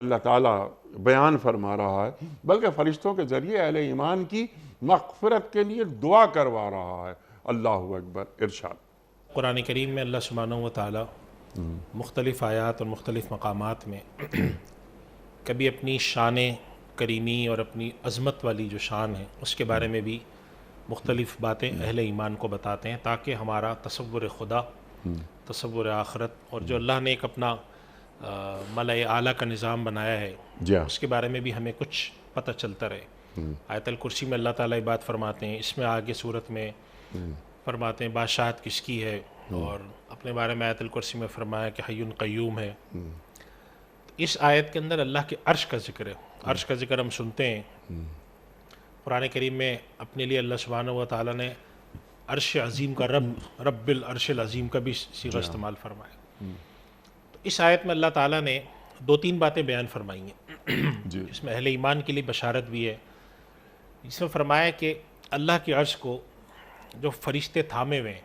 اللہ تعالیٰ بیان فرما رہا ہے، بلکہ فرشتوں کے ذریعے اہل ایمان کی مغفرت کے لیے دعا کروا رہا ہے۔ اللہ اکبر۔ ارشاد۔ قرآن کریم میں اللہ سبحانہ و تعالی مختلف آیات اور مختلف مقامات میں کبھی اپنی شان کریمی اور اپنی عظمت والی جو شان ہے اس کے بارے میں بھی مختلف باتیں اہل ایمان کو بتاتے ہیں، تاکہ ہمارا تصور خدا، تصور آخرت اور جو اللہ نے ایک اپنا ملأ اعلیٰ کا نظام بنایا ہے جی ہاں۔ اس کے بارے میں بھی ہمیں کچھ پتہ چلتا رہے۔ آیت الکرسی میں اللہ تعالیٰ یہ بات فرماتے ہیں، اس میں آگے صورت میں فرماتے ہیں بادشاہت کس کی ہے، اور اپنے بارے میں آیت الکرسی میں فرمایا کہ حی قیوم ہے۔ اس آیت کے اندر اللہ کے عرش کا ذکر ہے۔ عرش کا ذکر ہم سنتے ہیں قرآن کریم میں، اپنے لیے اللہ سبحانہ و تعالیٰ نے عرش عظیم کا رب العرش العظیم کا بھی صیغہ استعمال فرمایا۔ تو اس آیت میں اللہ تعالیٰ نے دو تین باتیں بیان فرمائی ہیں جی اس میں اہل ایمان کے لیے بشارت بھی ہے۔ اس میں فرمایا کہ اللہ کے عرش کو جو فرشتے تھامے ہوئے ہیں